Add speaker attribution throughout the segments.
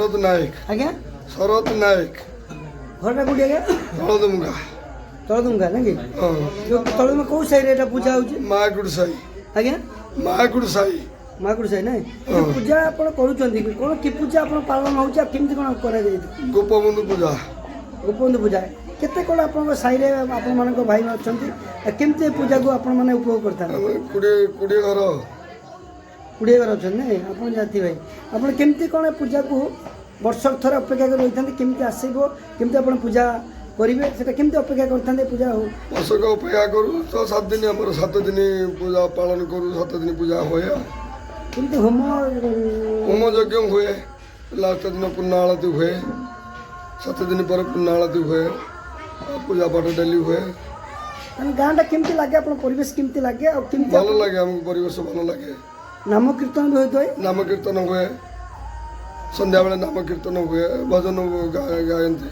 Speaker 1: शरद नायक
Speaker 2: आज्ञा
Speaker 1: शरद नायक
Speaker 2: घरटा कोठी आज्ञा
Speaker 1: तळदमुगा
Speaker 2: तळदुंगा ना कि
Speaker 1: हाँ
Speaker 2: जो तळदुंगा को साइड रे पूजा होची
Speaker 1: माकुड़ साई
Speaker 2: आज्ञा
Speaker 1: माकुड़ साई
Speaker 2: माकुड़ साइड ना पूजा आपण करूचंदी कोन की पूजा आपण पालन होची केमति कोन करा जाई
Speaker 1: गोपबंधु पूजा
Speaker 2: गोपबंधु पूजा केते कोन आपण साइड रे आपण मान को भाई अछंती केमति पूजा को आपण माने उपभोग करता
Speaker 1: कुड़े कुड़े घर
Speaker 2: कुड़िए घर अछन नै आपण जाति भाई आपण केमति कोन पूजा को वर्ष थर अपेक्षा कर रहिथांती केमति आसीबो केमति आपण पूजा करिवे सेटा केमति अपेक्षा करथांते पूजा हो
Speaker 1: वर्षक अपेक्षा करूँ 6-7 दिन आम 7 दिन पूजा पालन करूँ 7 दिन पूजा हुए
Speaker 2: केमति होम
Speaker 1: होम यज्ञ हुए लास्ट दिन पूर्ण आरती हुए 7 दिन पर पूर्ण आरती हुए पूजा पाठ डेली हुए
Speaker 2: गाँटा केमति लागे आपण परिवेश केमति लागे और केमति
Speaker 1: भल लगे हमको परिवेश भल लगे
Speaker 2: नाम कीर्तन भी होतो है
Speaker 1: नाम कीर्तन हुए संध्या बेले नाम कीर्तन हुए भजन गायंती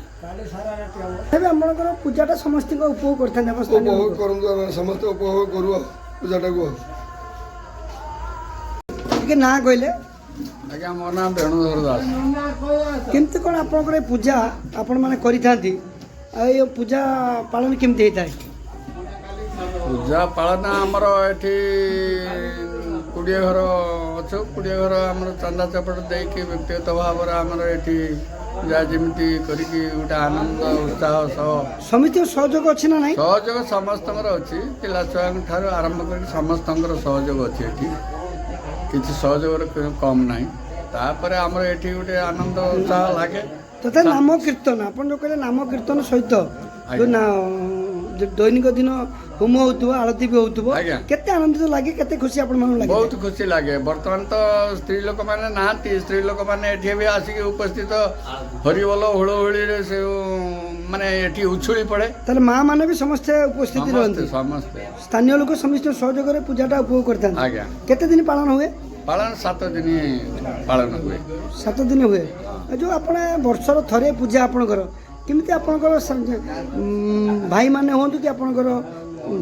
Speaker 2: तबे हमनकर पूजाटा समस्त को उपभोग करथान अवस्था
Speaker 1: उपभोग करूँ समस्त उपभोग करूँ पूजाटा को
Speaker 2: के ना कहले
Speaker 3: आज्ञा मो नाम वेणुधर दास
Speaker 2: केमति कोन आपनकर पूजा आपण माने करिथांती आ ये पूजा पालन केमति हेता
Speaker 3: पूजा पालन आमर एठी कुड़िए घर अच्छु कुड़िए घर आमर चंदा चपट देकी व्यक्तिगत भाव आमर एठी जा जमी करके गोटे आनंद उत्साह सह
Speaker 2: समिति सहयोग अछि ना नहीं
Speaker 3: सहयोग समस्तଙ୍କର ଅଛି ପିଲା ଛୁଆଙ୍କ ଠାରୁ ଆରମ୍ଭ କରି ସମସ୍ତଙ୍କର ସହଯୋଗ ଅଛି ଏଠି କିଛି ସହଯୋଗର କମ୍ ନାହିଁ ତାପରେ ଆମର ଏଠି ଗୋଟେ ଆନନ୍ଦ ଉତ୍ସାହ ଲାଗେ
Speaker 2: तथा नाम कीर्तन आपण जो कहले नाम कीर्तन सहित जो ना दैनिक दिन होम होतुव आरती भी होतुव
Speaker 3: आज्ञा
Speaker 2: केते आनंदित लागे केते खुशी आपण मन लागे
Speaker 3: बहुत खुशी लगे बर्तमान तो स्त्री लोक मैंने नहांती स्त्री लोक मैंने एठी भी आसिक उपस्थित हरिबोल हुड़हुड़ी से माने एठी उछुली पड़े
Speaker 2: ताले मां माने भी समस्त उपस्थित रहते
Speaker 3: समस्ते
Speaker 2: स्थानीय लोक समस्त सहयोग रे पूजाटा उपभोग करथान
Speaker 3: आज्ञा
Speaker 2: केते दिन पालन हुए
Speaker 3: पालन 7 दिन पालन हुए
Speaker 2: 7 दिन हुए जो आपण वर्षर थरे पूजा आपणकर केमिति आपणकर भाई माने होंतु कि आपणकर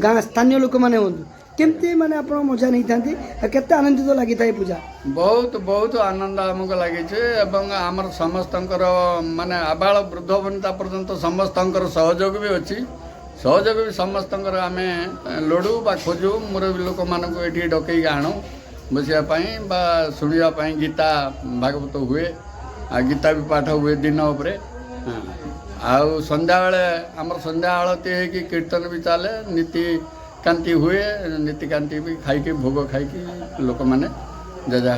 Speaker 2: गाँ स्थानीय लोक माने होंतु केमती माने आपण मजा नहीं थांती केते आनंदित लागि थाए पूजा
Speaker 3: बहुत बहुत आनंद हमको लगे एवं आमर समस्तंकर माने आबाल वृद्ध वनिता पर्यंत समस्तंकर सहयोग भी अच्छी सहयोग भी समस्तंकर आमे लड़ू बा खोजू मुरबी लोक मानक एठी डकई आणु बसियापाई बा शुणियापाई गीता भागवत हुए आ गीता भी पाठ हुए दिन उपरे आउ संध्या बेले आमर संध्या आलती है कि कीर्तन भी चले नीति कांति हुए नीति कांति भी खाई भोग खाई लोक मैंने जेजा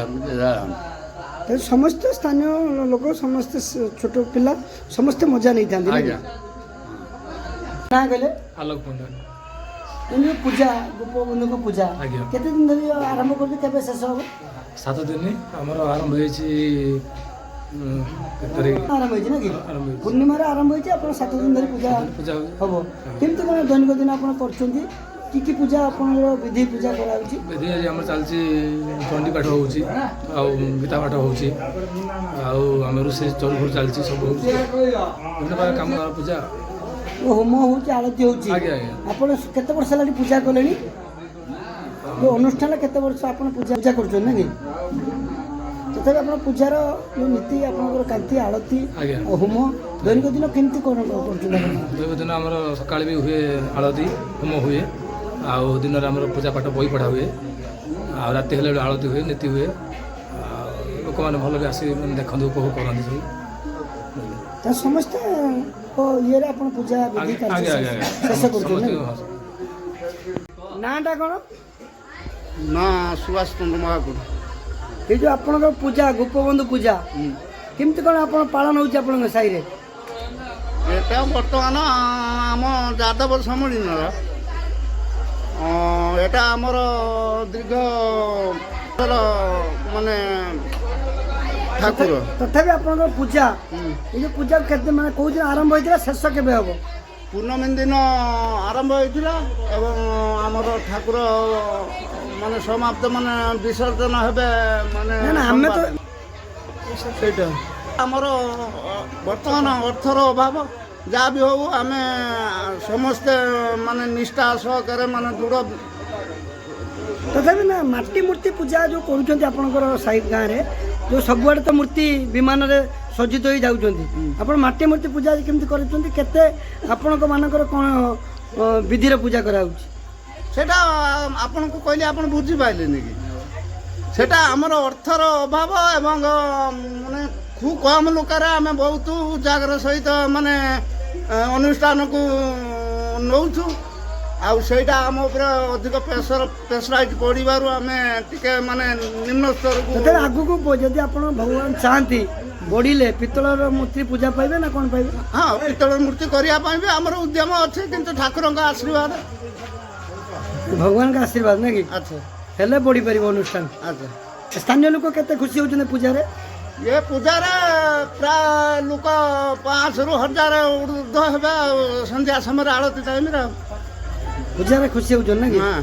Speaker 2: समस्त स्थानीय लोक समस्त छोट पिला समस्त मजा नहीं था
Speaker 3: आज्ञा
Speaker 2: ना कहले
Speaker 4: आलोक पंडा
Speaker 2: ये पूजा गोपबंधु को पूजा
Speaker 4: आज्ञा
Speaker 2: केते दिन धरि आरंभ करबे केबे शेष हो
Speaker 4: 7 दिन हमर आरंभ होइछि
Speaker 2: आरंभ होइछि ना कि पूर्णिमा रे आरंभ होइछि अपन 7 दिन धरि पूजा
Speaker 4: पूजा
Speaker 2: हबो केमते कोन दैनिक दिन अपन करछंती की पूजा अपन विधि पूजा करा होछि
Speaker 4: विधि हमर चालछि चंडी पाठ होउछि आ गीता पाठ होउछि आ हमर से चोरपुर चालछि सब होउछि विभिन्न काम पूजा
Speaker 2: होम होउछि आरती होउछि
Speaker 4: आज्ञा आज्ञा
Speaker 2: आपण केते वर्ष लागि पूजा कलेनी जो अनुष्ठान केते वर्ष आपण पूजा करछन ना कि तथापि आपण पूजार जो नीति आपनकर कांति आरती
Speaker 4: आज्ञा
Speaker 2: होम दैनिक दिन केमती करछन
Speaker 4: दैनिक दिन हमर सकाळ भी हुए आरती होम हुए आ दिन रे हमर पूजा पाठ बही पढ़ा हुए आ राति हेले आरती हुए नीति हुए लोक माने भल भी आसी देखंदु उपभोग करंदी
Speaker 2: त समस्त को ये रे आपण पूजा विधि कार्य शेष करछन नाटा कोन
Speaker 1: ना सुभाष चंद्र महाकुड़
Speaker 2: ये जो आपन पूजा गोपबंधु पूजा केमती कोन आपण पालन होउछि आपण साई रे
Speaker 1: एटा वर्तमान आम यादव समूलीनर एटा आमर दीर्घ माने ठाकुर
Speaker 2: तथापि आपन पूजा ये जो पूजा केते माने कोइ दिन आरंभ होइतिला शेष केबे हबो
Speaker 1: पूर्णमी दिन आरंभ होइतिला एवं आमर ठाकुर माने समाप्त माने विसर्जन हेबे माने
Speaker 2: ना हमें तो
Speaker 1: सेटा आमर वर्तमान अर्थर अभाव जहाँ भी हो आम समस्ते माने निष्ठा सहकार माने दृढ़
Speaker 2: तथापि ना माटी मूर्ति पूजा जो करूछन्ती आपनकर साई गाँ रे जो सबुआडे तो मूर्ति विमान रे ସଜ୍ଜିତ ହୋଇ ଯାଉଛନ୍ତି ଆପଣ ମାଟି ମୂର୍ତ୍ତି ପୂଜା କେମିତି କରୁଛନ୍ତି କେତେ ଆପଣଙ୍କ ମାନଙ୍କର କ'ଣ ବିଧିରେ ପୂଜା କରାହେଉଛି
Speaker 1: ସେଟା ଆପଣଙ୍କୁ କହିଲେ ଆପଣ ବୁଝିପାରିଲେନି କି ସେଟା ଆମର ଅର୍ଥର ଅଭାବ ଏବଂ ମାନେ ଖୁବ୍ କମ୍ ଲୋକରେ ଆମେ ବହୁତ ଜାଗର ସହିତ ମାନେ ଅନୁଷ୍ଠାନକୁ ନେଉଛୁ ଆଉ ସେଇଟା ଆମ ଉପରେ ଅଧିକ ପ୍ରେସରାଇଜ୍ ପଡ଼ିବାରୁ ଆମେ ଟିକେ ମାନେ ନିମ୍ନ ସ୍ତରକୁ
Speaker 2: ଯେତେବେଳେ ଆଗକୁ ଯଦି ଆପଣ ଭଗବାନ ଚାହାନ୍ତି ବଢ଼ିଲେ ପିତ୍ତଳର ମୂର୍ତ୍ତି ପୂଜା ପାଇବେ ନା କ'ଣ ପାଇବେ
Speaker 1: ହଁ ପିତ୍ତଳ ମୂର୍ତ୍ତି କରିବା ପାଇଁ ବି ଆମର ଉଦ୍ୟମ ଅଛି କିନ୍ତୁ ଠାକୁରଙ୍କ ଆଶୀର୍ବାଦ
Speaker 2: ଭଗବାନଙ୍କ ଆଶୀର୍ବାଦ ନା କି
Speaker 1: ଆଚ୍ଛା
Speaker 2: ହେଲେ ବଢ଼ିପାରିବ ଅନୁଷ୍ଠାନ
Speaker 1: ଆଚ୍ଛା
Speaker 2: ସ୍ଥାନୀୟ ଲୋକ କେତେ ଖୁସି ହେଉଛନ୍ତି ପୂଜାରେ
Speaker 1: ଏ ପୂଜାରେ ପ୍ରାୟ ଲୋକ 500ରୁ 1000 ଉର୍ଦ୍ଧ୍ୱ ହେବେ ଆଉ ସନ୍ଧ୍ୟା ସମୟରେ ଆଳତି ଟାଇମ୍ରେ
Speaker 2: ପୂଜାରେ ଖୁସି ହେଉଛନ୍ତି ନା କି
Speaker 1: ହଁ